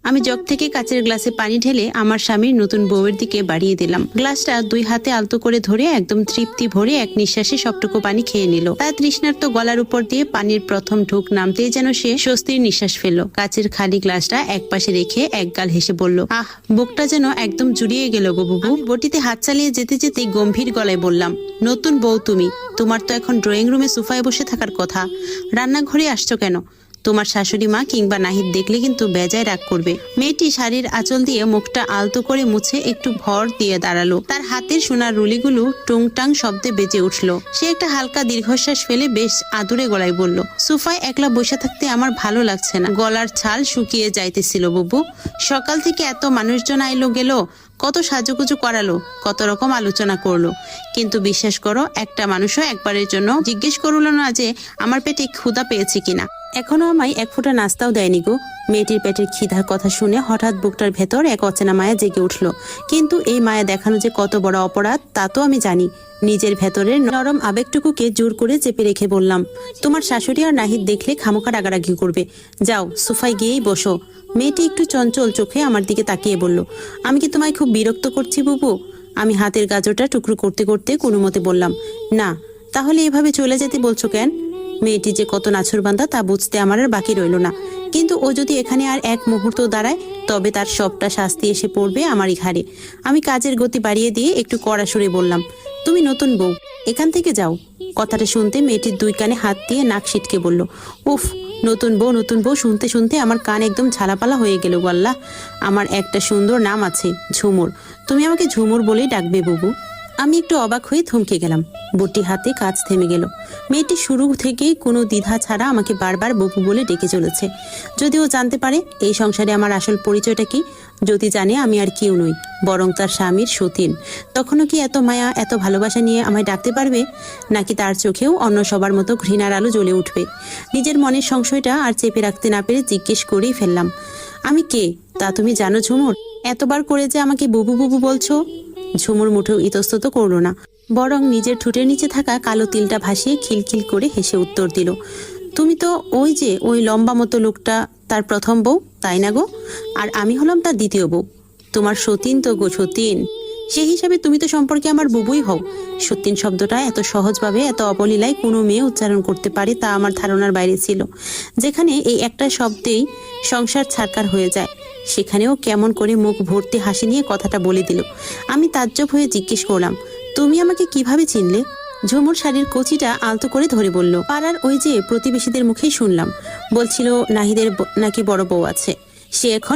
আমি জগ থেকে কাচের গ্লাসে পানি ঢেলে আমার স্বামীর নতুন বউয়ের দিকে বাড়িয়ে দিলাম। গ্লাসটা দুই হাতে আলতো করে ধরে একদম তৃপ্তি ভরে এক নিঃশ্বাসে সবটুকু পানি খেয়ে নিল। তার তৃষ্ণার্ত গলার উপর দিয়ে পানির প্রথম ঢুক নামতেই যেন সে স্বস্তির নিঃশ্বাস ফেলল। কাচের খালি গ্লাসটা এক পাশে রেখে একগাল হেসে বলল, আহ, বুকটা যেন একদম জুড়িয়ে গেল গো বুবু। বটিতে হাত চালিয়ে যেতে যেতে গম্ভীর গলায় বললাম, নতুন বউ তুমি, তোমার তো এখন ড্রয়িং রুমে সোফায় বসে থাকার কথা, রান্নাঘরে আসছো কেন? তোমার শাশুড়ি মা কিংবা নাহিদ দেখলে কিন্তু বেজায় রাগ করবে। মেয়েটি শাড়ির আঁচল দিয়ে মুখটা আলতো করে মুছে একটু ভর দিয়ে দাঁড়ালো। তার হাতের সোনার রুলিগুলো টুংটাং শব্দে বেজে উঠল। সে একটা হালকা দীর্ঘশ্বাস ফেলে বেশ আদুরে গলায় বলল, সোফায় একলা বসে থাকতে আমার ভালো লাগছে না। গলার ছাল শুকিয়ে যাইতেছিল বুবু। সকাল থেকে এত মানুষজন আইলো গেল, কত সাজুগুজু করালো, কত রকম আলোচনা করলো, কিন্তু বিশ্বাস করো একটা মানুষও একবারের জন্য জিজ্ঞেস করলো না যে আমার পেটে ক্ষুধা পেয়েছে কিনা। এখনো আমায় এক ফোঁটা নাস্তাও দেয়নি গো। মেয়েটির পেটের খিদার কথা শুনে হঠাৎ বুকটার ভেতর এক অচেনা মায়া জেগে উঠল। কিন্তু এই মায়া দেখানো যে কত বড় অপরাধ তা তো আমি জানি। নিজের ভেতরের নরম আবেগটুকুকে জোর করে চেপে রেখে বললাম, তোমার শাশুড়ি আর নাহিদ দেখলে খামোখা রাগারাগি করবে, যাও সোফায় গিয়েই বসো। মেয়েটি একটু চঞ্চল চোখে আমার দিকে তাকিয়ে বলল, আমি কি তোমায় খুব বিরক্ত করছি বুবু? আমি হাতের গাজরটা টুকরো করতে করতে কোনো মতে বললাম, না। তাহলে এভাবে চলে যেতে বলছো কেন? মেয়েটি যে কত নাছরবান্দা তা বুঝতে আমার আর বাকি রইল না। কিন্তু ও যদি এখানে আর এক মুহূর্ত দাঁড়ায় তবে তার সবটা শাস্তি এসে পড়বে আমারই ঘাড়ে। আমি কাজের গতি বাড়িয়ে দিয়ে একটু কড়া সুরে বললাম, তুমি নতুন বউ, এখান থেকে যাও। কথাটা শুনতে মেয়েটির দুই কানে হাত দিয়ে নাক সিটকে বলল, উফ, নতুন বউ শুনতে শুনতে আমার কান একদম ঝালাপালা হয়ে গেল গো আল্লাহ। আমার একটা সুন্দর নাম আছে, ঝুমুর। তুমি আমাকে ঝুমুর বলেই ডাকবে বুবু। আমি একটু অবাক হয়ে থমকে গেলাম। বটি হাতে কাজ থেমে গেল। মেয়েটি শুরু থেকেই কোনো দ্বিধা ছাড়া আমাকে বারবার বপু বলে ডেকে চলেছে। যদিও জানতে পারে এই সংসারে আমার আসল পরিচয়টা কি, যদি জানে আমি আর কেউ নই বরং তার স্বামীর সতীন, তখনও কি এত মায়া এত ভালোবাসা নিয়ে আমায় ডাকতে পারবে? নাকি তার চোখেও অন্য সবার মতো ঘৃণার আলো জ্বলে উঠবে? নিজের মনের সংশয়টা আর চেপে রাখতে না পেরে জিজ্ঞেস করেই ফেললাম, আমি কে তা তুমি জানো ঝুমুর? এতবার করে যে আমাকে বুবু বুবু বলছো। ঝুমুর মুঠেও ইতস্তত করলো না, বরং নিজের ঠোঁটের নিচে থাকা কালো তিলটা ভাসিয়ে খিলখিল করে হেসে উত্তর দিল, তুমি তো ওই লম্বা মতো লোকটা তার প্রথম বউ, তাই না গো? আর আমি হলাম তার দ্বিতীয় বউ। তোমার সতীন তো গো, সতীন। সেই হিসাবে তুমি তো সম্পর্কে আমার বুবুই হও। সতীন শব্দটা এত সহজভাবে এত অবলীলায় কোনো মেয়ে উচ্চারণ করতে পারে তা আমার ধারণার বাইরে ছিল। যেখানে এই একটা শব্দেই সংসার ছারকার হয়ে যায়, সেখানেও কেমন করে মুখ ভর্তি হাসি নিয়ে কথাটা বলে দিল। আমি তাজ্জব হয়ে জিজ্ঞেস করলাম, তুমি আমাকে কিভাবে চিনলে? ঝুমুর শাড়ির কচিটা আলতো করে ধরে বলল, পাড়ার ওই যে প্রতিবেশীদের মুখেই শুনলাম, বলছিল নাহিদের নাকি বড় বউ আছে, সে এখন